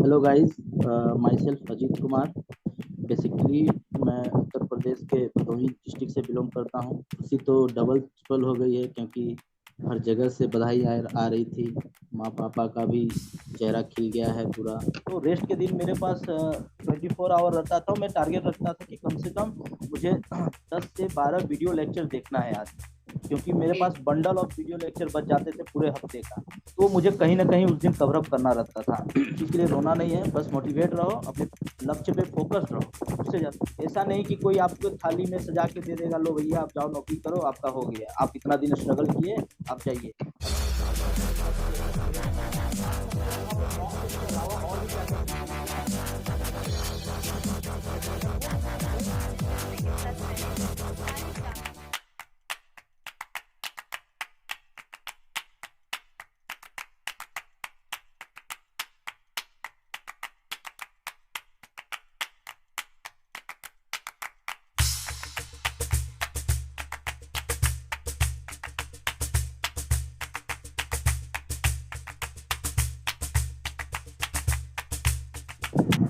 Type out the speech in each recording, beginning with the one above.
Hello guys, my self Ajit Kumar. Basically मैं उत्तर प्रदेश के Bhadohi district से बिलोंग करता हूँ। खुशी तो डबल ट्रिपल हो गई है क्योंकि हर जगह से बधाई आ रही थी। माँ पापा का भी चेहरा खिल गया है पूरा। तो रेस्ट के दिन मेरे पास 24 आवर रहता था। मैं टारगेट रखता था कि कम से कम मुझे 10 से 12 वीडियो लेक्चर देखना है आज, क्योंकि मेरे पास बंडल ऑफ वीडियो लेक्चर बच जाते थे पूरे हफ्ते का। तो मुझे कहीं ना कहीं उस दिन कवर अप करना रहता था। इसके लिए रोना नहीं है, बस मोटिवेट रहो, अपने लक्ष्य पे फोकस रहो। उससे ज्यादा ऐसा नहीं कि कोई आपको थाली में सजा के दे देगा, लो भैया आप जाओ नौकरी करो, आपका हो गया, आप इतना दिन स्ट्रगल किए, आप जाइए।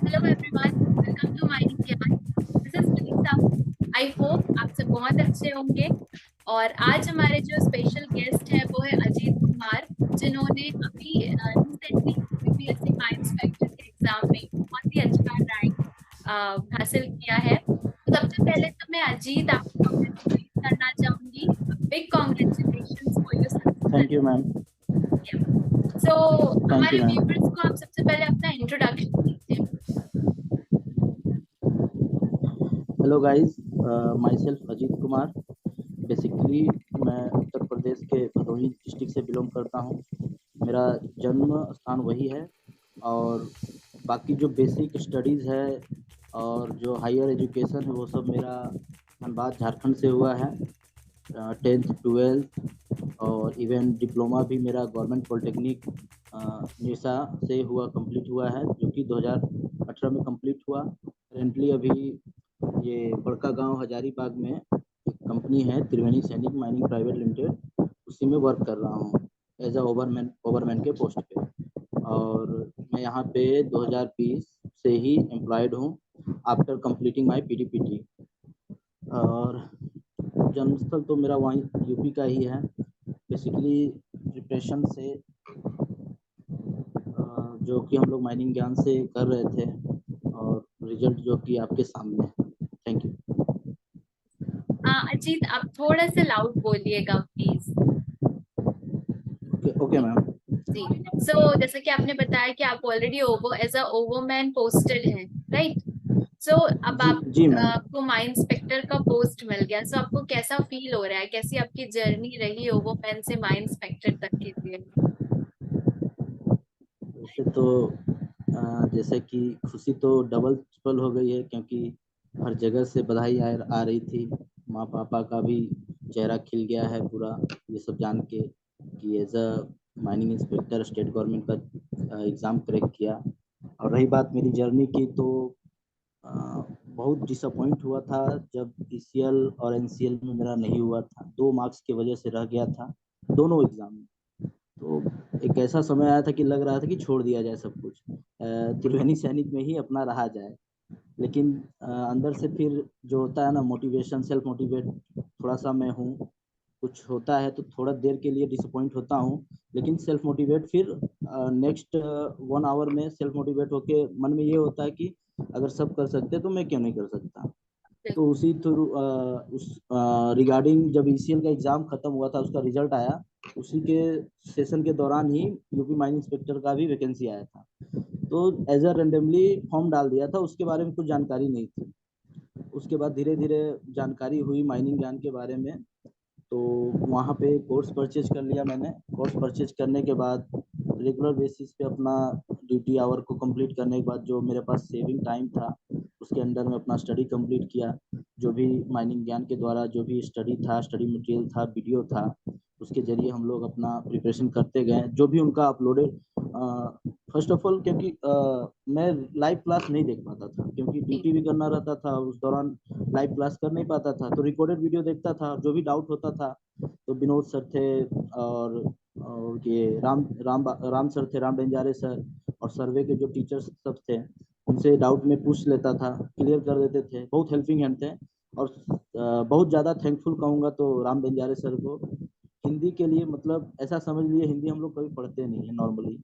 Hello everyone, welcome to mining Gyan. This is Manisha. I hope आप सब बहुत अच्छे होंगे। और आज हमारे जो स्पेशल गेस्ट है वो है अजीत कुमार, जिन्होंने अभी रिसेंटली यूपीपीएससी माइंस फैक्टर के एग्जाम में बहुत ही अच्छा रैंक हासिल किया है। तो सबसे पहले तो मैं अजीत आपको कांग्रेचुलेट करना चाहूंगी। Big congratulations for your thank you success. Ma'am. So thank you हमारे मैम। व्यूअर्स को आप सबसे पहले अपना इंट्रोडक्शन दीजिए। Hello guys, my self Ajit Kumar. Basically मैं उत्तर प्रदेश के भदोही डिस्ट्रिक्ट से बिलोंग करता हूँ। मेरा जन्म स्थान वही है, और बाकी जो बेसिक स्टडीज़ है और जो हायर एजुकेशन है वो सब मेरा धनबाद झारखंड से हुआ है। 10th 12th और इवन डिप्लोमा भी मेरा गवर्नमेंट पॉलिटेक्निक निरसा से कंप्लीट हुआ है, जो कि 2018 में कंप्लीट हुआ। करेंटली अभी ये बड़का गांव हजारीबाग में एक कंपनी है, त्रिवेणी सैनिक माइनिंग प्राइवेट लिमिटेड, उसी में वर्क कर रहा हूँ एज अ ओवरमैन के पोस्ट पे। और मैं यहाँ पे 2020 से ही एम्प्लॉयड हूँ आफ्टर कंप्लीटिंग माई पीडीपीटी। और जन्मस्थल तो मेरा वहीं यूपी का ही है। बेसिकली प्रिपरेशन से जो कि हम लोग माइनिंग ज्ञान से कर रहे थे, और रिजल्ट जो कि आपके सामने है। Thank you. अजीत, आप थोड़ा सा लाउड बोलिएगा प्लीज। Okay okay ma'am. जी। जैसा कि आपने बताया कि आप already over as a overman posted हैं, राइट? अब जी जी मैम। आपको माइन इंस्पेक्टर का पोस्ट मिल गया। आपको कैसा फील हो रहा है? कैसी आपकी जर्नी रही ओवरमैन से माइन इंस्पेक्टर तक के लिए? वैसे तो जैसे कि खुशी तो डबल ट्रिपल हो गई है क्योंकि हर जगह से बधाई आ रही थी। माँ पापा का भी चेहरा खिल गया है पूरा, ये सब जान के कि as a mining inspector state government का एग्ज़ाम क्रैक किया। और रही बात मेरी जर्नी की, तो बहुत डिसअपॉइंट हुआ था जब ईसीएल और एनसीएल में मेरा नहीं हुआ था। 2 मार्क्स की वजह से रह गया था दोनों एग्ज़ाम में। तो एक ऐसा समय आया था कि लग रहा था कि छोड़ दिया जाए सब कुछ, त्रिवेणी सैनिक में ही अपना रहा जाए। लेकिन अंदर से फिर जो होता है ना, मोटिवेशन, सेल्फ मोटिवेट थोड़ा सा मैं हूँ। कुछ होता है तो थोड़ा देर के लिए डिसअपॉइंट होता हूँ, लेकिन सेल्फ मोटिवेट फिर नेक्स्ट 1 आवर में सेल्फ मोटिवेट होके मन में ये होता है कि अगर सब कर सकते तो मैं क्यों नहीं कर सकता। तो उसी थ्रू उस रिगार्डिंग जब ईसीएल का एग्ज़ाम खत्म हुआ था, उसका रिजल्ट आया, उसी के सेशन के दौरान ही यूपी माइन इंस्पेक्टर का भी वैकेंसी आया था। तो एज अ रेंडमली फॉर्म डाल दिया था, उसके बारे में कुछ जानकारी नहीं थी। उसके बाद धीरे धीरे जानकारी हुई माइनिंग ज्ञान के बारे में। तो वहाँ पे कोर्स परचेज कर लिया मैंने। कोर्स परचेज करने के बाद रेगुलर बेसिस पे अपना ड्यूटी आवर को कंप्लीट करने के बाद जो मेरे पास सेविंग टाइम था, उसके अंडर में अपना स्टडी कंप्लीट किया। जो भी माइनिंग ज्ञान के द्वारा जो भी स्टडी था, स्टडी मटेरियल था, वीडियो था, उसके जरिए हम लोग अपना प्रिपरेशन करते गए, जो भी उनका अपलोडेड। फर्स्ट ऑफ ऑल क्योंकि मैं लाइव क्लास नहीं देख पाता था, क्योंकि ड्यूटी भी करना रहता था उस दौरान, लाइव क्लास कर नहीं पाता था, तो रिकॉर्डेड वीडियो देखता था। जो भी डाउट होता था तो विनोद सर थे, और ये राम राम राम सर थे, राम बंजारे सर, और सर्वे के जो टीचर्स सब थे उनसे डाउट में पूछ लेता था, क्लियर कर देते थे, बहुत हेल्पिंग हैंड थे। और बहुत ज़्यादा थैंकफुल कहूँगा तो राम बंजारे सर को। हिंदी के लिए मतलब ऐसा समझ लिए, हिंदी हम लोग कभी पढ़ते नहीं है नॉर्मली।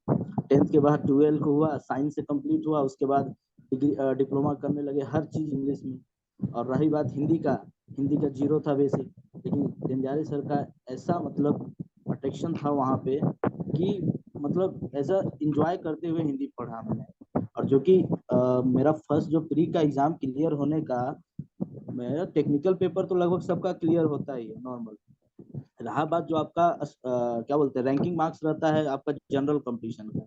10th के बाद 12 हुआ, साइंस से कंप्लीट हुआ, उसके बाद डिप्लोमा करने लगे, हर चीज़ इंग्लिश में। और रही बात हिंदी का, हिंदी का जीरो था बेसिक, लेकिन बंजारे सर का ऐसा मतलब अट्रैक्शन था वहाँ पे कि मतलब ऐसा इंजॉय करते हुए हिंदी पढ़ा मैंने। और जो कि मेरा फर्स्ट जो प्री का एग्ज़ाम क्लियर होने का, मेरा टेक्निकल पेपर तो लगभग सबका क्लियर होता ही है नॉर्मल। रहा बात जो आपका क्या बोलते हैं रैंकिंग मार्क्स रहता है आपका जनरल कंपटीशन का,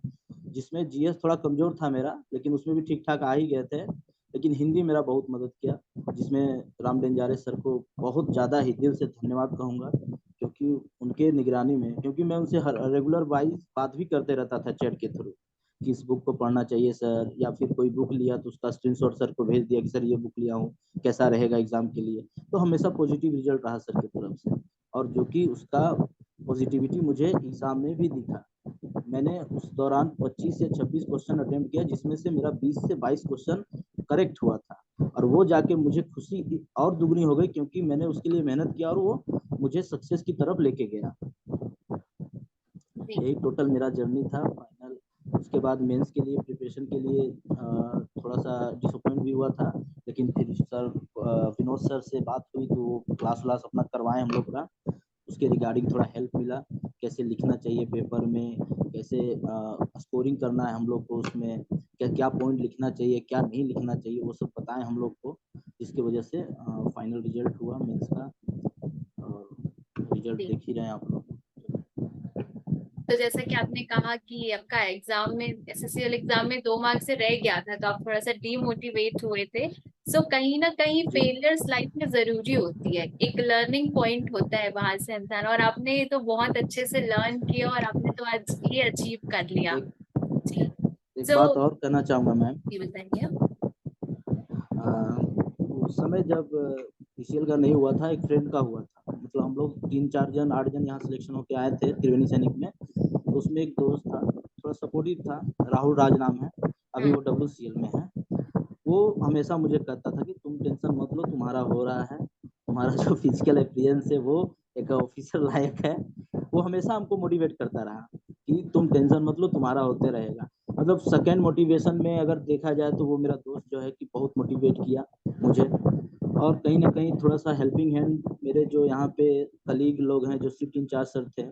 जिसमें जीएस थोड़ा कमजोर था मेरा, लेकिन उसमें भी ठीक ठाक आ ही गए थे। लेकिन हिंदी मेरा बहुत मदद किया, जिसमें राम बंजारे सर को बहुत ज़्यादा ही दिल से धन्यवाद कहूँगा, क्योंकि उनके निगरानी में, क्योंकि मैं उनसे हर रेगुलर वाइज बात भी करते रहता था चैट के थ्रू कि इस बुक को पढ़ना चाहिए सर, या फिर कोई बुक लिया तो उसका स्क्रीनशॉट सर को भेज दिया कि सर ये बुक लिया हूँ, कैसा रहेगा एग्जाम के लिए। तो हमेशा पॉजिटिव रिजल्ट रहा सर की तरफ से, और जो कि उसका पॉजिटिविटी मुझे एग्जाम में भी दिखा। मैंने उस दौरान 25 से 26 क्वेश्चन अटेम्प्ट किया, जिसमें से मेरा 20 से 22 क्वेश्चन करेक्ट हुआ था। और वो जाके मुझे खुशी और दुगनी हो गई, क्योंकि मैंने उसके लिए मेहनत किया और वो मुझे सक्सेस की तरफ लेके गया। यही टोटल मेरा जर्नी था फाइनल। उसके बाद मेंस के लिए प्रिपरेशन के लिए थोड़ा सा डिसअपॉइंट भी हुआ था, लेकिन फिर सर विनोद सर से बात हुई तो वो क्लास व्लास अपना करवाए हम लोग का, उसके रिगार्डिंग थोड़ा हेल्प मिला, कैसे लिखना चाहिए पेपर में, कैसे स्कोरिंग करना है हम लोग को, उसमें क्या क्या पॉइंट लिखना चाहिए, क्या नहीं लिखना चाहिए, वो सब बताएं हम लोग को, जिसकी वजह से फाइनल रिजल्ट हुआ मेंस का। और रिजल्ट देख ही रहे हैं आप लोग। तो जैसा कि आपने कहा कि आपका एग्जाम में एसएससीएल एग्जाम में 2 मार्क्स से रह गया था, तो आप थोड़ा सा डीमोटिवेट हुए थे। सो कहीं ना कहीं जी फेलियर्स लाइफ में जरूरी होती है, एक लर्निंग पॉइंट होता है वहां से इंसान, और आपने तो बहुत अच्छे से लर्न किया और आपने तो आज ये अचीव कर लिया। एक जी। एक सो बात और कहना चाहूँगा मैम। ये बताइए। उस समय जब पीसीएल का नहीं हुआ था, एक फ्रेंड का हुआ था, मतलब हम लोग 3-4 जन 8 जन यहाँ सिलेक्शन होके आए थे त्रिवेणी सैनिक में। तो उसमें एक दोस्त था, थोड़ा सपोर्टिव था, राहुल राज नाम है, अभी वो WCL में है। वो हमेशा मुझे कहता था कि तुम टेंशन मत लो, तुम्हारा हो रहा है, तुम्हारा जो फिजिकल अपीयरेंस है वो एक ऑफिसर लायक है। वो हमेशा हमको मोटिवेट करता रहा कि तुम टेंशन मत लो, तुम्हारा होते रहेगा। मतलब सेकेंड मोटिवेशन में अगर देखा जाए तो वो मेरा दोस्त जो है कि बहुत मोटिवेट किया मुझे। और कहीं ना कहीं थोड़ा सा हेल्पिंग हैंड मेरे जो यहाँ पे कलीग लोग हैं, जो शिफ्ट इंचार्ज सर थे,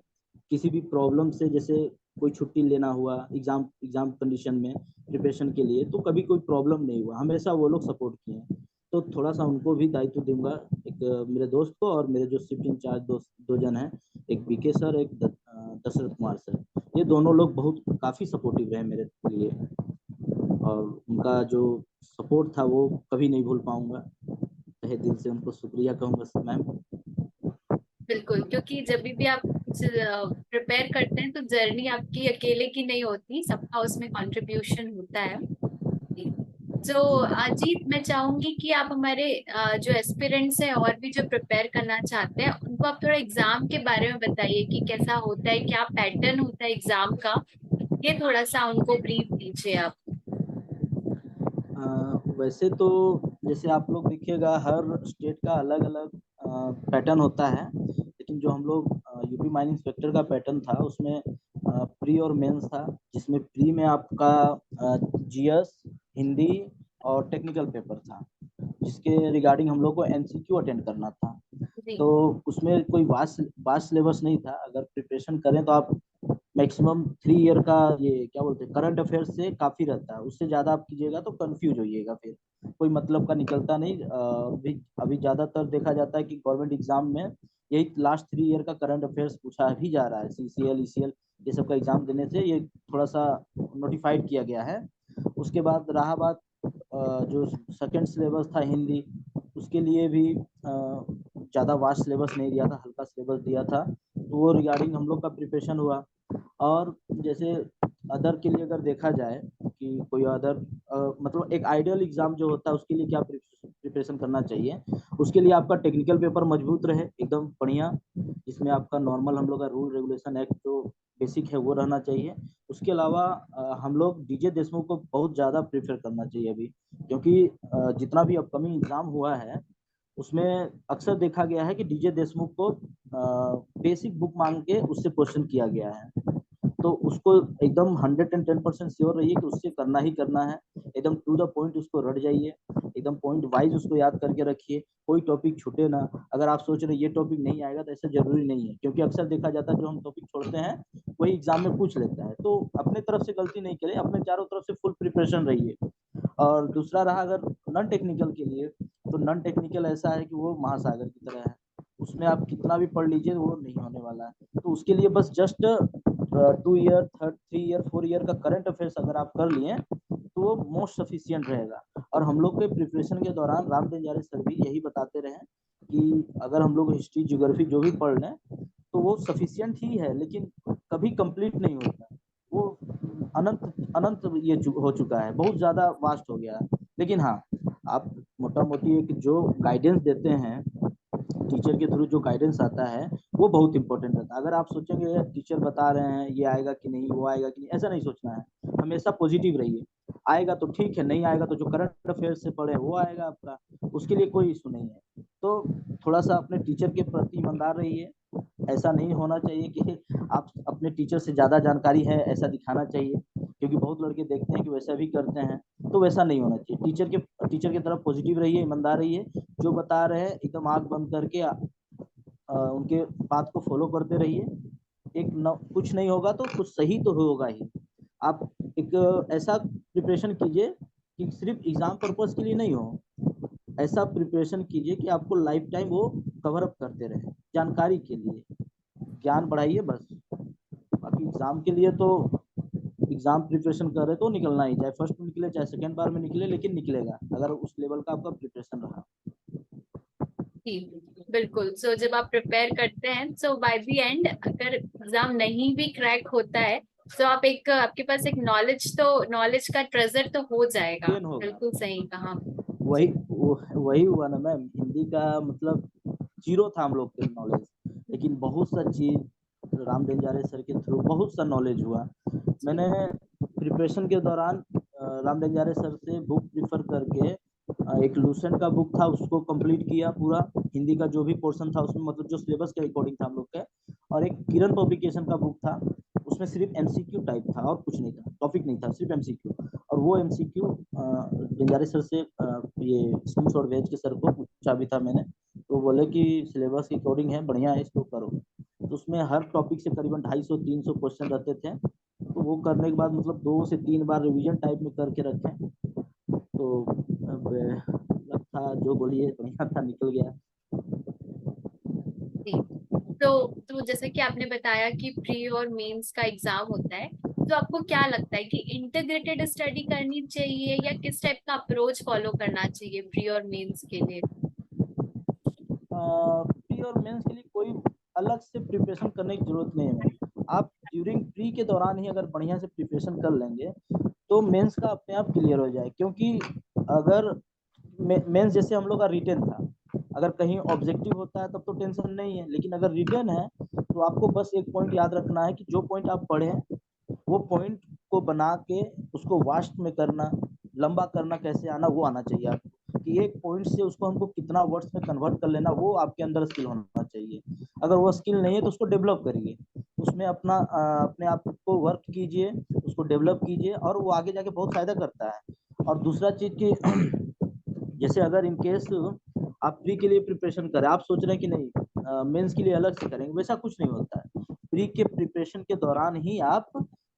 किसी भी प्रॉब्लम से, जैसे कोई छुट्टी लेना हुआ एग्जाम एग्जाम कंडीशन में प्रिपरेशन के लिए, तो कभी कोई प्रॉब्लम नहीं हुआ, हमेशा वो लोग सपोर्ट किए हैं। तो थोड़ा सा उनको भी दायित्व दूंगा, एक मेरे दोस्त को, और मेरे जो शिफ्ट इंचार्ज दोस्त 2 जन हैं, एक बीके सर, एक दशरथ कुमार सर, ये दोनों लोग बहुत काफ़ी सपोर्टिव रहे मेरे लिए। और उनका जो सपोर्ट था वो कभी नहीं भूल पाऊंगा, तहे दिल से उनको शुक्रिया कहूँगा मैम। बिल्कुल, क्योंकि जब भी आप कुछ प्रिपेयर करते हैं तो जर्नी आपकी अकेले की नहीं होती, सबका उसमें कंट्रीब्यूशन होता है। तो अजीत, मैं चाहूंगी कि आप हमारे जो एस्पिरेंट्स हैं और भी जो प्रिपेयर करना चाहते हैं उनको आप थोड़ा एग्जाम के बारे में बताइए कि कैसा होता है, क्या पैटर्न होता है एग्जाम का, ये थोड़ा सा उनको ब्रीफ दीजिए आप। वैसे तो जैसे आप लोग देखिएगा हर स्टेट का अलग अलग पैटर्न होता है, लेकिन जो हम लोग यूपी माइनिंग इंस्पेक्टर का पैटर्न था उसमें प्री और मेंस था, जिसमें प्री में आपका जीएस, हिंदी और टेक्निकल पेपर था, जिसके रिगार्डिंग हम लोग को एमसीक्यू अटेंड करना था। जी। तो उसमें कोई वास्ट वास्ट सिलेबस नहीं था, अगर प्रिपरेशन करें तो आप मैक्सिमम 3 ईयर का ये क्या बोलते हैं करंट अफेयर्स से काफ़ी रहता है, उससे ज़्यादा आप कीजिएगा तो कंफ्यूज होइएगा, फिर कोई मतलब का निकलता नहीं। अभी अभी ज़्यादातर देखा जाता है कि गवर्नमेंट एग्जाम में यही लास्ट 3 ईयर का करंट अफेयर्स पूछा भी जा रहा है, सीसीएल ईसीएल ये सब का एग्जाम देने से ये थोड़ा सा नोटिफाइड किया गया है। उसके बाद रहा बात जो सेकेंड सिलेबस था हिंदी, उसके लिए भी ज़्यादा वास्ट सिलेबस नहीं दिया था, हल्का सिलेबस दिया था, तो वो रिगार्डिंग हम लोग का प्रिपरेशन हुआ। और जैसे अदर के लिए अगर देखा जाए कि कोई अदर मतलब एक आइडियल एग्जाम जो होता है उसके लिए क्या प्रिपरेशन करना चाहिए, उसके लिए आपका टेक्निकल पेपर मजबूत रहे एकदम बढ़िया, जिसमें आपका नॉर्मल हम लोग का रूल रेगुलेशन एक्ट जो बेसिक है वो रहना चाहिए। उसके अलावा हम लोग डीजे देशमुख को बहुत ज़्यादा प्रेफर करना चाहिए अभी, क्योंकि जितना भी अपकमिंग एग्जाम हुआ है उसमें अक्सर देखा गया है कि डीजे देशमुख को बेसिक बुक मांग के उससे क्वेश्चन किया गया है। तो उसको एकदम 110% श्योर रहिए कि उससे करना ही करना है, एकदम टू द पॉइंट उसको रट जाइए, एकदम पॉइंट वाइज उसको याद करके रखिए, कोई टॉपिक छूटे ना। अगर आप सोच रहे ये टॉपिक नहीं आएगा तो ऐसा जरूरी नहीं है, क्योंकि अक्सर देखा जाता है जो हम टॉपिक छोड़ते हैं वही एग्जाम में पूछ लेता है। तो अपने तरफ से गलती नहीं करें, अपने चारों तरफ से फुल प्रिपरेशन रहिए। और दूसरा रहा अगर नॉन टेक्निकल के लिए, तो नॉन टेक्निकल ऐसा है कि वो महासागर की तरह है, उसमें आप कितना भी पढ़ लीजिए वो नहीं होने वाला है। तो उसके लिए बस जस्ट 2 ईयर 3 ईयर 4 ईयर का करंट अफेयर्स अगर आप कर लिए तो वो मोस्ट सफिशियंट रहेगा। और हम लोग के प्रिपरेशन के दौरान राम बंजारे सर भी यही बताते रहे कि अगर हम लोग हिस्ट्री ज्योग्राफी जो भी पढ़ लें तो वो सफिशियंट ही है, लेकिन कभी कंप्लीट नहीं होता, वो अनंत अनंत ये हो चुका है, बहुत ज़्यादा वास्ट हो गया है। लेकिन हाँ, आप मोटा मोटी एक जो गाइडेंस देते हैं, टीचर के थ्रू जो गाइडेंस आता है वो बहुत इंपॉर्टेंट रहता है। अगर आप सोचेंगे टीचर बता रहे हैं ये आएगा कि नहीं, वो आएगा कि नहीं, ऐसा नहीं सोचना है, हमेशा पॉजिटिव रहिए। आएगा तो ठीक है, नहीं आएगा तो जो करंट अफेयर से पढ़े वो आएगा आपका, उसके लिए कोई इशू नहीं है। तो थोड़ा सा अपने टीचर के प्रति ईमानदार रहिए। ऐसा नहीं होना चाहिए कि आप अपने टीचर से ज़्यादा जानकारी है ऐसा दिखाना चाहिए, क्योंकि बहुत लड़के देखते हैं कि वैसा भी करते हैं, तो वैसा नहीं होना चाहिए। टीचर की तरफ पॉजिटिव रहिए, ईमानदार रहिए, जो बता रहे हैं एकदम आंख बंद करके उनके बात को फॉलो करते रहिए। कुछ नहीं होगा तो कुछ सही तो होगा ही। आप एक ऐसा प्रिपरेशन कीजिए कि सिर्फ एग्जाम पर्पस के लिए नहीं हो, ऐसा प्रिपरेशन कीजिए कि आपको लाइफ टाइम वो कवर अप करते रहे, जानकारी के लिए ज्ञान बढ़ाइए बस। बाकी एग्जाम के लिए तो एग्जाम प्रिपरेशन कर रहे तो निकलना ही, चाहे फर्स्ट में निकले चाहे सेकेंड बार में निकले, लेकिन निकलेगा अगर उस लेवल का आपका प्रिपरेशन रहा। जी बिल्कुल। सो जब आप प्रिपेयर करते हैं, सो बाय द एंड अगर एग्जाम नहीं भी क्रैक होता है तो आप एक आपके पास एक नॉलेज का ट्रेजर तो हो जाएगा। गेन होगा। बिल्कुल सही कहा। वही हुआ ना मैम, हिंदी का मतलब जीरो था हम लोग के नॉलेज, लेकिन बहुत सा चीज राम बंजारे सर के थ्रू बहुत सा नॉलेज हुआ। मैंने प्रिपरेशन के दौरान राम बंजारे सर से बुक प्रिफर करके एक लूसेंट का बुक था उसको कंप्लीट किया पूरा, हिंदी का जो भी पोर्शन था उसमें, मतलब जो सिलेबस के अकॉर्डिंग था हम लोग के। और एक किरण पब्लिकेशन का बुक था, उसमें सिर्फ एमसीक्यू टाइप था और कुछ नहीं था, टॉपिक नहीं था, सिर्फ एमसीक्यू। और वो एमसीक्यू बंजारे सर से ये स्क्रीनशॉट भेज के सर को पूछा भी था मैंने, तो बोले कि सिलेबस के अकॉर्डिंग है, बढ़िया है, इसको करो। तो उसमें हर टॉपिक से करीबन 250-300 क्वेश्चन रहते थे, तो वो करने के बाद मतलब 2 से 3 बार रिवीजन टाइप में करके रखें। तो अब था जो बोलिए बढ़िया था, निकल गया। जी। तो जैसे कि आपने बताया कि प्री और मेंस का एग्जाम होता है, तो आपको क्या लगता है कि इंटीग्रेटेड स्टडी करनी चाहिए या किस टाइप का अप्रोच फॉलो करना चाहिए प्री और मेंस के लिए? प्री और मेंस के लिए कोई अलग से प्रिपरेशन करने की जरूरत नहीं है। आप ड्यूरिंग प्री के दौरान ही अगर बढ़िया से प्रिपरेशन कर लेंगे तो मेंस का अपने आप क्लियर हो जाए। क्योंकि अगर मेंस जैसे हम लोग का रिटेन था, अगर कहीं ऑब्जेक्टिव होता है तब तो टेंशन नहीं है, लेकिन अगर रिटेन है तो आपको बस एक पॉइंट याद रखना है कि जो पॉइंट आप पढ़े वो पॉइंट को बना के उसको वास्ट में करना, लंबा करना कैसे आना वो आना चाहिए आपको, कि एक पॉइंट से उसको हमको कितना वर्ड्स में कन्वर्ट कर लेना वो आपके अंदर स्किल होना चाहिए। अगर वो स्किल नहीं है तो उसको डेवलप करिए, उसमें अपने आप को वर्क कीजिए, उसको डेवलप कीजिए, और वो आगे जाके बहुत फायदा करता है। और दूसरा चीज की जैसे अगर इन केस आप प्री के लिए प्रिपरेशन करें, आप सोच रहे हैं कि नहीं मेंस के लिए अलग से करेंगे, वैसा कुछ नहीं होता है। प्री के प्रिपरेशन के दौरान ही आप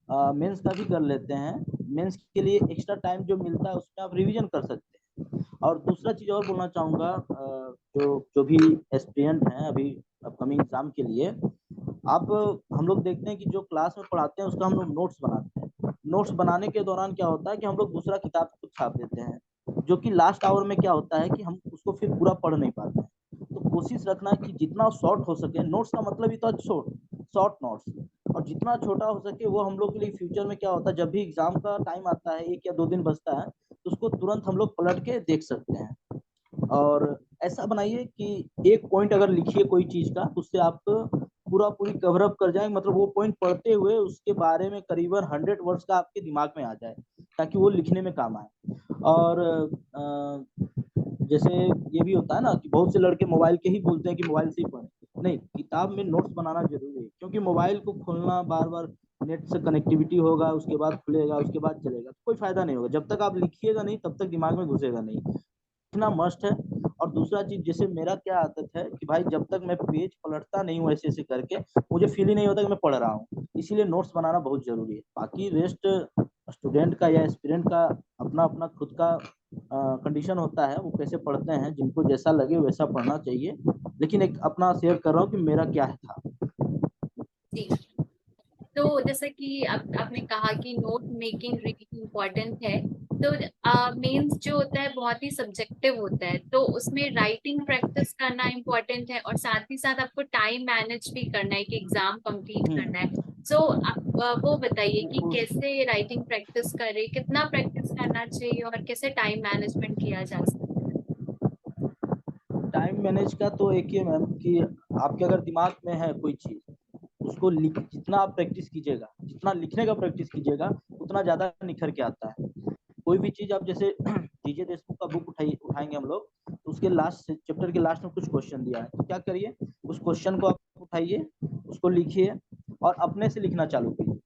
मेंस का भी कर लेते हैं, मेंस के लिए एक्स्ट्रा टाइम जो मिलता है उसमें आप रिवीजन कर सकते हैं। और दूसरा चीज और बोलना चाहूँगा, जो जो भी एस्पिरेंट हैं अभी अपकमिंग एग्जाम के लिए, आप हम लोग देखते हैं कि जो क्लास में पढ़ाते हैं उसका हम लोग नोट्स बनाते हैं। नोट्स बनाने के दौरान क्या होता है कि हम लोग दूसरा किताब खुद छाप देते हैं, जो कि लास्ट आवर में क्या होता है कि हम उसको फिर पूरा पढ़ नहीं पाते हैं। तो कोशिश रखना कि जितना शॉर्ट हो सके, नोट्स का मतलब ही तो शॉर्ट नोट्स, और जितना छोटा हो सके वो हम लोग के लिए फ्यूचर में क्या होता है, जब भी एग्जाम का टाइम आता है 1 या 2 दिन बचता है तो उसको तुरंत हम लोग पलट के देख सकते हैं। और ऐसा बनाइए कि एक पॉइंट अगर लिखिए कोई चीज का, उससे आप पूरा पूरी कवर अप कर जाएंगे, मतलब वो पॉइंट पढ़ते हुए उसके बारे में करीबन 100 वर्ड्स का आपके दिमाग में आ जाए, ताकि वो लिखने में काम आए। और जैसे ये भी होता है ना कि बहुत से लड़के मोबाइल के ही बोलते हैं कि मोबाइल से ही पढ़ें, नहीं, किताब में नोट्स बनाना जरूरी है, क्योंकि मोबाइल को खोलना बार बार, नेट से कनेक्टिविटी होगा, उसके बाद खुलेगा, उसके बाद चलेगा, कोई फायदा नहीं होगा। जब तक आप लिखिएगा नहीं तब तक दिमाग में घुसेगा नहीं, इतना मस्ट है। और दूसरा चीज, जैसे मेरा क्या आदत है कि भाई जब तक मैं पेज पलटता नहीं हूँ ऐसे ऐसे करके, मुझे फील ही नहीं होता कि मैं पढ़ रहा हूँ, इसीलिए नोट्स बनाना बहुत जरूरी है। बाकी रेस्ट स्टूडेंट का या एस्पिरेंट का अपना अपना खुद का कंडीशन होता है, वो कैसे पढ़ते हैं, जिनको जैसा लगे वैसा पढ़ना चाहिए, लेकिन एक अपना शेयर कर रहा हूँ कि मेरा क्या था। जी। तो जैसा कि आपने कहा कि नोट मेकिंग रियली इम्पोर्टेंट है, तो मेंस जो होता है बहुत ही सब्जेक्टिव होता है, तो उसमें राइटिंग प्रैक्टिस करना इम्पोर्टेंट है और साथ ही साथ आपको टाइम मैनेज भी करना है कि एग्जाम कंप्लीट करना है। सो आप वो बताइए कि कैसे राइटिंग प्रैक्टिस करें, कितना प्रैक्टिस करना चाहिए और कैसे टाइम मैनेजमेंट किया जा सकता टाइम मैनेज का तो एक ही है मैम कि आपके अगर दिमाग में है कोई चीज, उसको लिख, जितना आप प्रैक्टिस कीजिएगा, जितना लिखने का प्रैक्टिस कीजिएगा, उतना ज्यादा निखर के आता है। कोई भी चीज आप जैसे डीजे देशमुख का बुक उठाएंगे हम लोग, तो उसके लास्ट चैप्टर के लास्ट में कुछ क्वेश्चन दिया है, तो क्या करिए, उस क्वेश्चन को आप उठाइए, उसको लिखिए और अपने से लिखना चालू कीजिए। है?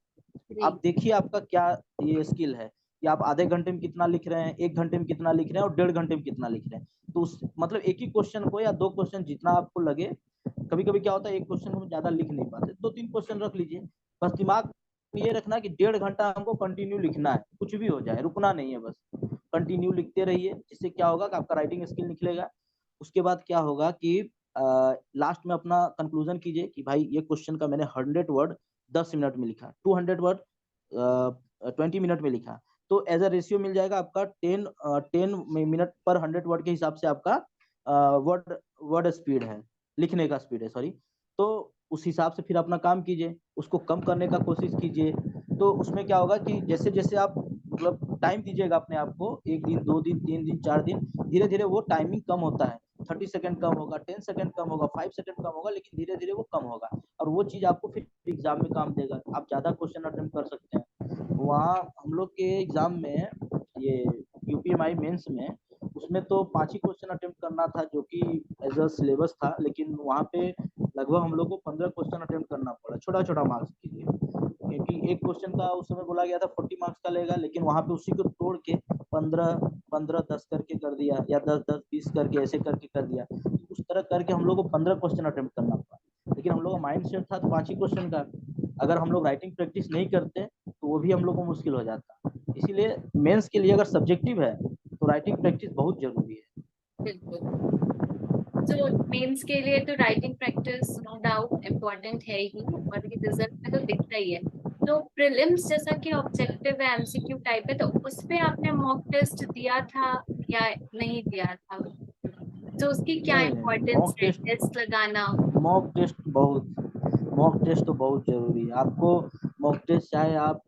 जी। आप देखिए आपका क्या ये स्किल है कि आप आधे घंटे में कितना लिख रहे हैं, 1 घंटे में कितना लिख रहे हैं और 1.5 घंटे में कितना लिख रहे हैं। तो उस मतलब एक ही क्वेश्चन को या 2 क्वेश्चन जितना आपको लगे, कभी कभी क्या होता है एक क्वेश्चन को हम ज्यादा लिख नहीं पाते, 2-3 क्वेश्चन रख लीजिए। बस दिमाग में ये रखना कि 1.5 घंटा हमको कंटिन्यू लिखना है, कुछ भी हो जाए रुकना नहीं है, बस कंटिन्यू लिखते रहिए। जिससे क्या होगा कि आपका राइटिंग स्किल निकलेगा। उसके बाद क्या होगा कि लास्ट में अपना कंक्लूजन कीजिए कि भाई ये क्वेश्चन का मैंने 100 वर्ड 10 मिनट में लिखा, 200 वर्ड 20 मिनट में लिखा, तो एज अ रेशियो मिल जाएगा आपका 10 मिनट पर 100 वर्ड के हिसाब से आपका वर्ड वर्ड स्पीड है, लिखने का स्पीड है, सॉरी। तो उस हिसाब से फिर अपना काम कीजिए, उसको कम करने का कोशिश कीजिए। तो उसमें क्या होगा कि जैसे जैसे आप मतलब टाइम दीजिएगा अपने आप को, 1 दिन 2 दिन 3 दिन 4 दिन, धीरे धीरे वो टाइमिंग कम होता है, 30 सेकंड कम होगा, 10 सेकंड कम होगा, 5 सेकंड कम होगा, लेकिन धीरे धीरे वो कम होगा। और वो चीज आपको फिर एग्जाम में काम देगा, आप ज्यादा क्वेश्चन अटेम्प्ट कर सकते हैं। वहाँ हम लोग के एग्जाम में, ये यूपीएमआई मेंस में, उसमें तो 5 ही क्वेश्चन अटेम्प्ट करना था जो कि एज अ सिलेबस था, लेकिन वहाँ पे लगभग हम लोग को 15 क्वेश्चन अटेम्प्ट करना पड़ा, छोटा छोटा मार्क्स के लिए, क्योंकि एक क्वेश्चन का उस समय बोला गया था 40 मार्क्स का लेगा, लेकिन वहाँ पे उसी को तोड़ के 15-15-10 करके कर दिया, या 10-10-20 करके ऐसे करके कर दिया। उस तरह करके हम लोग को 15 क्वेश्चन अटेम्प्ट करना पड़ा, लेकिन हम लोग का माइंड सेट था तो 5 ही क्वेश्चन का। अगर हम लोग राइटिंग प्रैक्टिस नहीं करते तो वो भी हम लोग को मुश्किल हो जाता। इसीलिए मेंस के लिए अगर सब्जेक्टिव है तो राइटिंग प्रैक्टिस बहुत जरूरी है। बिल्कुल। तो मेंस के लिए तो writing practice no doubt important है ही, और ये रिजल्ट में तो दिखता ही है। तो प्रीलिम्स जैसा कि ऑब्जेक्टिव है, एमसीक्यू टाइप है, तो उस पे आपने मॉक टेस्ट दिया था या नहीं दिया था? तो उसकी क्या नहीं नहीं, इम्पोर्टेंस है, टेस्ट लगाना? मॉक टेस्ट बहुत मॉक टेस्ट तो बहुत जरूरी है आपको। मॉक टेस्ट चाहे आप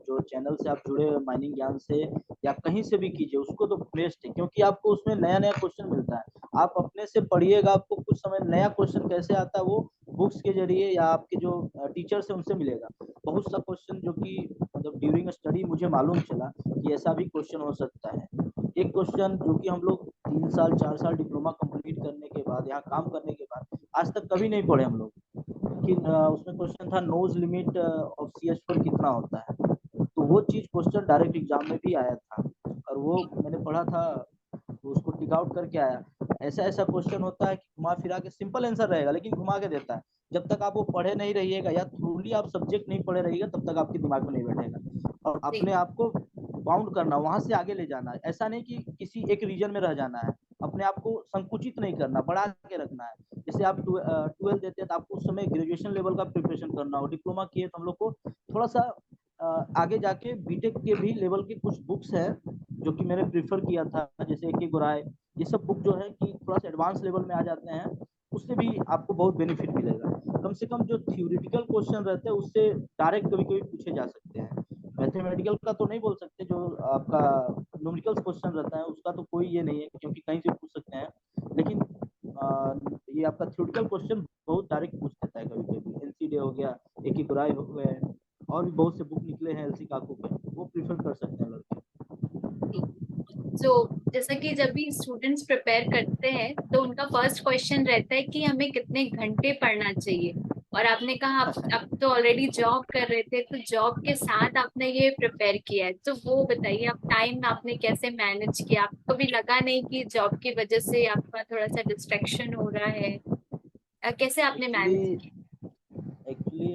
जो चैनल से आप जुड़े माइनिंग ज्ञान से या कहीं से भी कीजिए, उसको तो बेस्ट है, क्योंकि आपको उसमें नया नया क्वेश्चन मिलता है। आप अपने से पढ़िएगा, आपको कुछ समय नया क्वेश्चन कैसे आता है वो बुक्स के जरिए या आपके जो टीचर्स है उनसे मिलेगा। बहुत सा क्वेश्चन जो कि मतलब ड्यूरिंग स्टडी मुझे मालूम चला कि ऐसा भी क्वेश्चन हो सकता है। एक क्वेश्चन जो कि हम लोग 3 साल 4 साल डिप्लोमा कंप्लीट करने के बाद, यहाँ काम करने के बाद, आज तक कभी नहीं पढ़े हम लोग कि उसमें क्वेश्चन था नोज लिमिट ऑफ CH4 कितना होता है। तो वो चीज क्वेश्चन डायरेक्ट एग्जाम में भी आया था, और वो मैंने पढ़ा था, तो उसको टिक आउट करके आया। ऐसा ऐसा क्वेश्चन होता है कि घुमा फिरा के सिंपल आंसर रहेगा, लेकिन घुमा के देता है। जब तक आप वो पढ़े नहीं रहिएगा या थ्रूली आप सब्जेक्ट नहीं पढ़े रहिएगा, तब तक आपके दिमाग में नहीं बैठेगा। और जी। अपने आप को बाउंड करना, वहां से आगे ले जाना है। ऐसा नहीं कि किसी एक रीजन में रह जाना है, अपने आप को संकुचित नहीं करना, बढ़ा के रखना है। जैसे आप 12 देते हैं तो आपको उस समय ग्रेजुएशन लेवल का प्रिपरेशन करना हो, डिप्लोमा किए तो हम लोग को थोड़ा सा आगे जाके बीटेक के भी लेवल के कुछ बुक्स है जो कि मैंने प्रीफर किया था, जैसे ए के गोराय, ये सब बुक जो है कि थोड़ा सा एडवांस लेवल में आ जाते हैं, उससे भी आपको बहुत बेनिफिट मिलेगा। कम से कम जो थ्योरेटिकल क्वेश्चन रहते हैं उससे डायरेक्ट कभी कभी पूछे जा सकते हैं। मैथमेटिकल का तो नहीं बोल सकते, जो आपका न्यूमेरिकल क्वेश्चन रहता है उसका तो कोई ये नहीं है, क्योंकि कहीं से पूछ सकते हैं। लेकिन ये आपका थ्योरेटिकल क्वेश्चन बहुत डायरेक्ट पूछ देता है कभी कभी डे हो गया, एक ही गुराई हो गए, और भी बहुत से बुक निकले हैं एलसी काकू पे, वो प्रीफर कर सकते हैं लड़के। जो जैसा कि जब भी स्टूडेंट्स प्रिपेयर करते हैं तो उनका फर्स्ट क्वेश्चन रहता है कि हमें कितने घंटे पढ़ना चाहिए। और आपने कहा आप तो ऑलरेडी जॉब कर रहे थे, तो जॉब के साथ आपने ये प्रिपेयर किया है, तो वो बताइए आप टाइम आपने कैसे मैनेज किया? आपको भी लगा नहीं कि जॉब की वजह से आपका थोड़ा सा डिस्ट्रैक्शन हो रहा है? कैसे आपने एक्चुअली मैनेज किया? एक्चुअली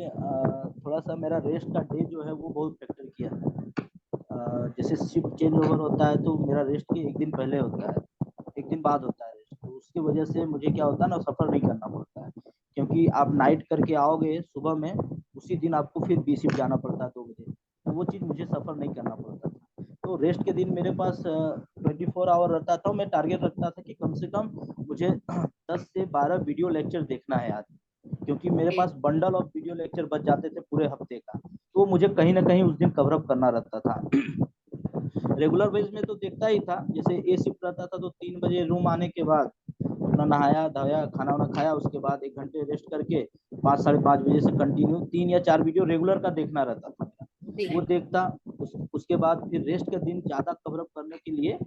थोड़ा सा मेरा रेस्ट का डे जो है वो बहुत फैक्टर किया है। जैसे शिफ्ट चेंज ओवर होता है तो मेरा रेस्ट के एक दिन पहले होता है, एक दिन बाद होता है रेस्ट, तो उसकी वजह से मुझे क्या होता है ना, सफ़र नहीं करना पड़ता है, क्योंकि आप नाइट करके आओगे सुबह में, उसी दिन आपको फिर बी शिफ्ट जाना पड़ता है 2 बजे, तो वो चीज़ मुझे सफ़र नहीं करना पड़ता था। तो रेस्ट के दिन मेरे पास 24 आवर रहता था। मैं टारगेट रखता था कि कम से कम मुझे 10 से 12 वीडियो लेक्चर देखना है आज, क्योंकि मेरे पास बंडल ऑफ वीडियो लेक्चर बच जाते थे पूरे हफ्ते का, तो मुझे कहीं ना कहीं उस दिन कवर अप करना रहता था। रेगुलर बेस में तो देखता ही था, जैसे ए शिफ्ट रहता था तो 3 बजे रूम आने के बाद अपना नहाया धोया, खाना वाना खाया, उसके बाद 1 घंटे रेस्ट करके 5 साढ़े 5 बजे से कंटिन्यू 3 या 4 वीडियो रेगुलर का देखना रहता था मेरा। वो देखता, उसके बाद फिर रेस्ट का दिन ज़्यादा कवर अप करने के लिए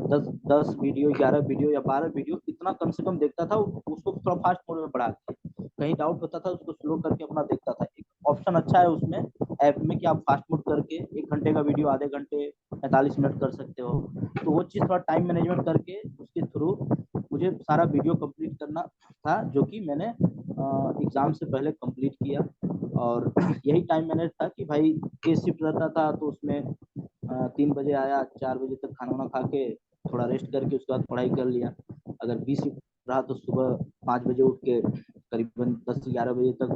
10 10 वीडियो, 11 वीडियो या 12 वीडियो इतना कम से कम देखता था। उसको थोड़ा फास्ट मोड में बढ़ा के, कहीं डाउट होता था उसको स्लो करके अपना देखता था। एक ऑप्शन अच्छा है उसमें ऐप में कि आप फास्ट मोड करके 1 घंटे का वीडियो आधे घंटे 45 मिनट कर सकते हो। तो वो चीज़ थोड़ा टाइम मैनेजमेंट करके उसके थ्रू मुझे सारा वीडियो कंप्लीट करना था, जो कि मैंने एग्ज़ाम से पहले कंप्लीट किया। और यही टाइम मैनेज था कि भाई ए शिफ्ट रहता था तो उसमें 3 बजे आया, 4 बजे तक खाना वाना खा के थोड़ा रेस्ट करके उसके बाद पढ़ाई कर लिया। अगर बी शिफ्ट रहा तो सुबह 5 बजे उठ के करीबन 10 से 11 बजे तक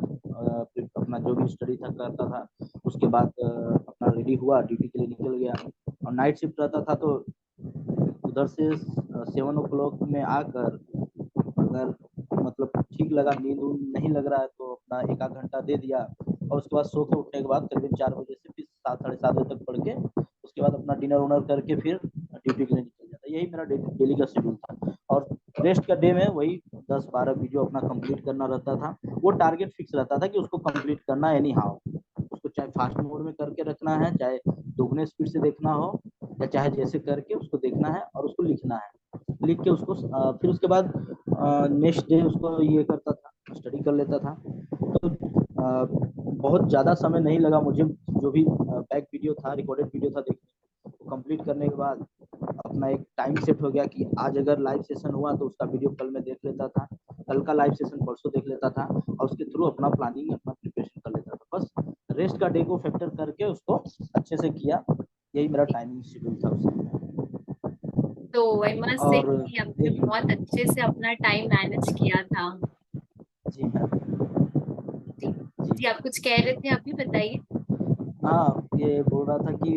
फिर अपना जो भी स्टडी था करता था। उसके बाद अपना रेडी हुआ, ड्यूटी के लिए निकल गया। और नाइट शिफ्ट रहता था तो उधर से 7 o'clock में आकर, अगर मतलब ठीक लगा, नींद नहीं लग रहा है तो अपना 1 आध घंटा दे दिया, और उसके बाद सो के उठने के बाद करीबन 4 बजे से फिर 7 साढ़े 7 बजे तक पढ़ के उसके बाद अपना डिनर उनर करके फिर ड्यूटी के लिए निकल जाता। यही मेरा डेली का शेड्यूल था। और रेस्ट का डे में वही 10 12 वीडियो अपना कंप्लीट करना रहता था। वो टारगेट फिक्स रहता था कि उसको कंप्लीट करना एनी हाउ, उसको चाहे फास्ट मोड में करके रखना है, चाहे दोगुने स्पीड से देखना हो, या चाहे जैसे करके उसको देखना है और उसको लिखना है। लिख के उसको फिर उसके बाद नेक्स्ट डे उसको ये करता था, स्टडी कर लेता था। तो बहुत ज़्यादा समय नहीं लगा मुझे, जो भी बैक वीडियो था, रिकॉर्डेड वीडियो था, देखने को कंप्लीट करने के बाद अपना एक टाइम सेट हो गया कि आज अगर लाइव सेशन हुआ तो उसका वीडियो कल में देख लेता था, कल का लाइव सेशन परसों देख लेता था, और उसके थ्रू अपना प्लानिंग, अपना प्रिपरेशन कर लेता था। बस रेस्ट का डे को फैक्टर करके उसको अच्छे से किया। यही मेरा टाइमिंग शेड्यूल था उस समय। तो आई मस्ट से और कि आपने एक बहुत अच्छे से अपना टाइम मैनेज किया था। जी मैम। जी। जी जी, आप कुछ कह रहे थे, अभी बताइए। हाँ, ये बोल रहा था कि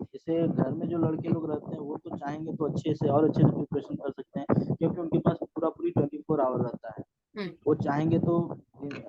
जैसे घर में जो लड़के लोग रहते हैं वो तो चाहेंगे तो अच्छे से और अच्छे से प्रिपरेशन कर सकते हैं, क्योंकि उनके पास पूरा पूरी 24 आवर रहता है। हम्म। वो चाहेंगे तो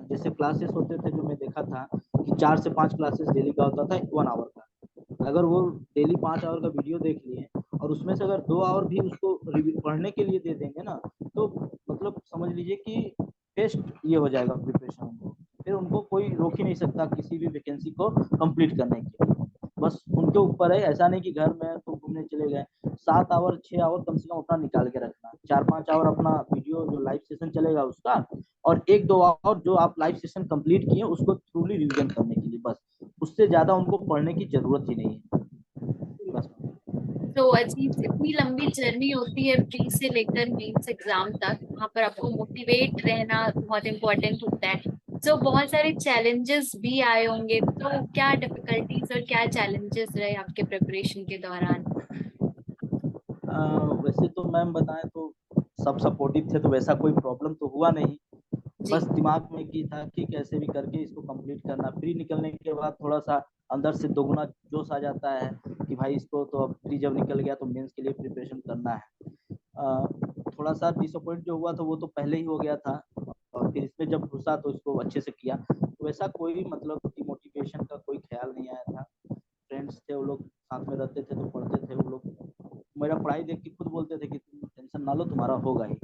जैसे क्लासेस होते थे, जो मैं देखा था कि 4 से 5 क्लासेस डेली का होता था 1 आवर का। अगर वो डेली 5 आवर का वीडियो देख लिए और उसमें से अगर 2 आवर भी उसको पढ़ने के लिए दे देंगे ना, तो मतलब समझ लीजिए कि बेस्ट ये हो जाएगा प्रिपरेशन उनको। फिर उनको कोई रोक ही नहीं सकता किसी भी वैकेंसी को कंप्लीट करने के लिए। बस उनके ऊपर है, ऐसा नहीं कि घर में तो घूमने चले गए। 7 आवर 6 आवर कम से कम अपना निकाल के रखना, 4 5 आवर अपना वीडियो जो लाइव सेशन चलेगा उसका, और 1 2 आवर जो आप लाइव सेशन कंप्लीट किए उसको थ्रूली रिवीजन करने के लिए, बस उससे ज्यादा उनको पढ़ने की जरूरत ही नहीं है। बस। तो अजीब, इतनी लंबी जर्नी होती है प्री से लेकर मेंस एग्जाम तक, वहां पर आपको मोटिवेट रहना बहुत इंपॉर्टेंट होता है। तो बहुत सारे चैलेंजेस भी आए होंगे, तो क्या डिफिकल्टीज और क्या चैलेंजेस रहे आपके प्रिपरेशन के दौरान? वैसे तो मैम बताएं तो सब सपोर्टिव थे, तो वैसा कोई प्रॉब्लम तो हुआ नहीं। बस जी। दिमाग में की था कि कैसे भी करके इसको कंप्लीट करना। प्री निकलने के बाद थोड़ा सा अंदर से दोगुना जोश आ जाता है कि भाई इसको तो अब प्री जब निकल गया तो मेंस के लिए प्रिपरेशन करना है। थोड़ा सा डिसअपॉइंट जो हुआ था वो तो पहले ही हो गया था, और फिर इसमें जब घुसा तो इसको अच्छे से किया। तो वैसा कोई मतलब डिमोटिवेशन का कोई ख्याल नहीं आया था। फ्रेंड्स थे वो लोग साथ में रहते थे तो पढ़ते थे वो लोग, मेरा पढ़ाई देख के खुद बोलते थे कि तुम टेंशन ना लो, तुम्हारा होगा ही।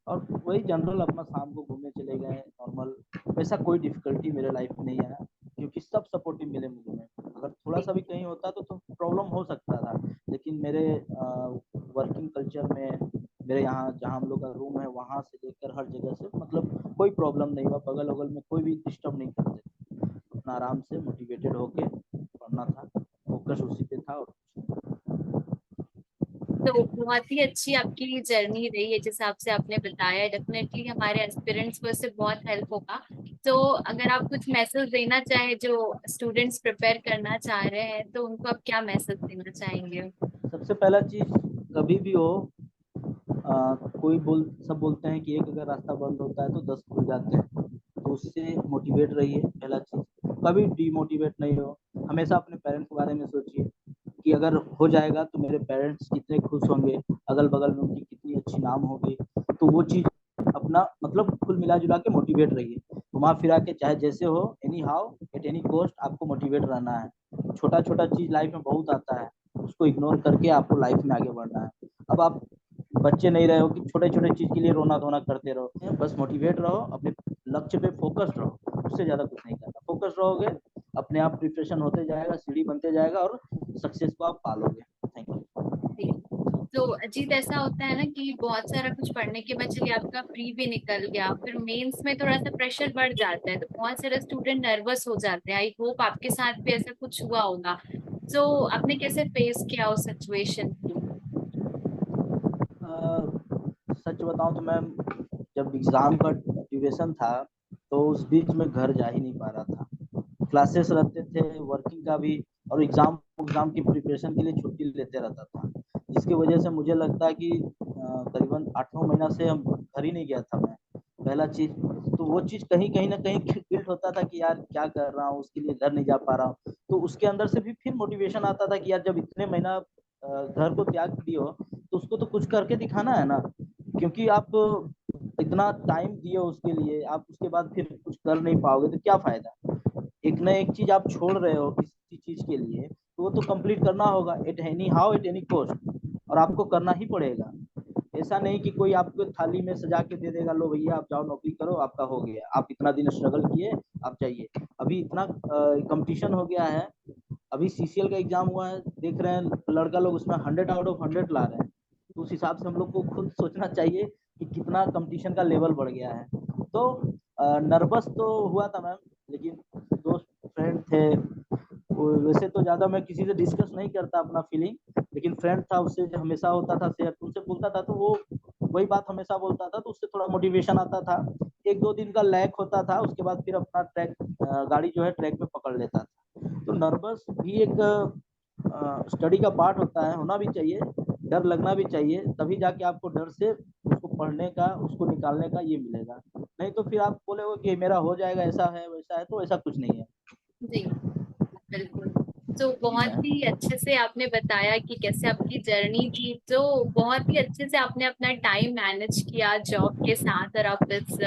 और वही जनरल अपना शाम को घूमने चले गए नॉर्मल, वैसा कोई डिफिकल्टी मेरे लाइफ में नहीं आया, क्योंकि सब सपोर्टिव मिले मुझे। अगर थोड़ा सा भी कहीं होता तो प्रॉब्लम हो सकता था, लेकिन मेरे वर्किंग कल्चर में, मेरे यहाँ जहाँ हम लोग का रूम है वहाँ से लेकर हर जगह से मतलब कोई प्रॉब्लम नहीं हुआ। बगल वगल में कोई भी डिस्टर्ब नहीं करते। अपना आराम से मोटिवेटेड होके पढ़ना था, फोकस उसी पे था। और तो बहुत ही अच्छी आपकी जर्नी रही है जिस हिसाब से आपने बताया। डेफिनेटली हमारे एस्पिरेंट्स को इससे बहुत हेल्प होगा। तो अगर आप कुछ मैसेज देना चाहे जो स्टूडेंट्स प्रिपेयर करना चाह रहे हैं, तो उनको आप क्या मैसेज देना चाहेंगे? सबसे पहला चीज, कभी भी हो सब बोलते हैं कि एक अगर रास्ता बंद होता है तो 10 खुल जाते हैं, तो उससे मोटिवेट रहिए। पहला चीज, कभी डिमोटिवेट नहीं हो। हमेशा अपने पेरेंट्स के बारे में सोचिए कि अगर हो जाएगा तो मेरे पेरेंट्स कितने खुश होंगे, अगल बगल में उनकी कितनी अच्छी नाम होगी। तो वो चीज अपना मतलब कुल मिला जुला के मोटिवेट रहिए। घुमा फिरा के चाहे जैसे हो, any how at any cost आपको मोटिवेट रहना है। छोटा छोटा चीज लाइफ में बहुत आता है, उसको इग्नोर करके आपको लाइफ में आगे बढ़ना है। अब आप बच्चे नहीं रहे हो कि छोटे छोटे चीज के लिए रोना धोना करते रहो। बस मोटिवेट रहो, अपने लक्ष्य पे फोकस रहो, उससे ज्यादा कुछ नहीं करना। फोकस रहोगे, अपने आप प्रिपरेशन होते जाएगा, सीढ़ी बनते जाएगा और सक्सेस को आप पालोगे। Thank you. तो अजीत, ऐसा होता है ना कि बहुत सारा कुछ पढ़ने के बाद चलिए आपका प्री भी निकल गया, फिर मेंस में थोड़ा सा प्रेशर बढ़ जाता है, तो बहुत सारे स्टूडेंट नर्वस हो जाते हैं। आई होप आपके साथ भी ऐसा कुछ हुआ होगा। तो आपने कैसे फेस किया उस सिचुएशन को? सच बताऊं तो मैम, जब एग्जाम का ड्यूरेशन था तो उस बीच में घर जा ही नहीं पा रहा था। क्लासेस रहते थे, वर्किंग का भी, और एग्जाम एग्जाम की प्रिपरेशन के लिए छुट्टी लेते रहता था, जिसकी वजह से मुझे लगता है कि करीबन 8-9 महीना से हम घर ही नहीं गया था मैं। पहला चीज तो वो चीज कहीं कहीं ना कहीं गिल्ट होता था कि यार क्या कर रहा हूँ, उसके लिए घर नहीं जा पा रहा हूँ। तो उसके अंदर से भी फिर मोटिवेशन आता था कि यार जब इतने महीना घर को त्याग दिए हो तो उसको तो कुछ करके दिखाना है ना। क्योंकि आप इतना टाइम दिए उसके लिए, आप उसके बाद फिर कुछ कर नहीं पाओगे तो क्या फायदा। एक ना एक चीज आप छोड़ रहे हो किसी चीज के लिए, तो वो तो कंप्लीट करना होगा, at any how at any cost, और आपको करना ही पड़ेगा। ऐसा नहीं कि कोई आपको थाली में सजा के दे देगा, लो भैया आप जाओ नौकरी करो आपका हो गया, आप इतना दिन स्ट्रगल किए आप जाइए। अभी इतना कंपटीशन हो गया है। अभी सीसीएल का एग्जाम हुआ है, देख रहे हैं लड़का लोग उसमें 100 आउट ऑफ 100 ला रहे हैं। तो उस हिसाब से हम लोग को खुद सोचना चाहिए कि कितना कंपटीशन का लेवल बढ़ गया है। तो नर्वस तो हुआ था मैम, लेकिन दोस्त फ्रेंड थे, वैसे तो ज्यादा मैं किसी से डिस्कस नहीं करता अपना फीलिंग, लेकिन फ्रेंड था उससे हमेशा होता था शेयर, तुमसे बोलता था तो वो वही बात हमेशा बोलता था, तो उससे थोड़ा मोटिवेशन आता था। 1-2 दिन का लैग होता था, उसके बाद फिर अपना ट्रैक गाड़ी जो है ट्रैक पे पकड़ लेता था। तो नर्वस भी एक स्टडी का पार्ट होता है, होना भी चाहिए, डर लगना भी चाहिए, तभी जाके आपको डर से उसको पढ़ने का, उसको निकालने का ये मिलेगा। नहीं तो फिर आप बोले कि मेरा हो जाएगा, ऐसा है वैसा है, तो ऐसा कुछ नहीं है। जी बिल्कुल। तो जी बहुत मैम। ही अच्छे से आपने बताया कि कैसे आपकी जर्नी थी। तो बहुत ही अच्छे से आपने अपना टाइम मैनेज किया जॉब के साथ और आप इस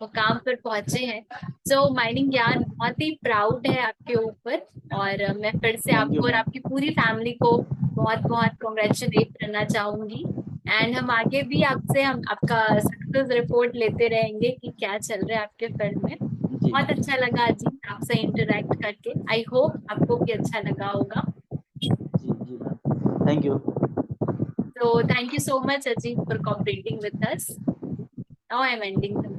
मुकाम पर पहुंचे हैं। तो माइनिंग ज्ञान बहुत ही प्राउड है आपके ऊपर। और मैं फिर से थैंक यू आपको और मैम। आपकी पूरी फैमिली को बहुत बहुत कॉन्ग्रेचुलेट करना चाहूंगी। एंड हम आगे भी आपसे हम आपका सक्सेस रिपोर्ट लेते रहेंगे कि क्या चल रहा है आपके फील्ड में। जी बहुत अच्छा लगा जी आपसे इंटरेक्ट करके। आई होप आपको भी अच्छा लगा होगा। जी जी मैम, थैंक यू। तो thank you so much, Ajit, for cooperating with us. Now I'm ending the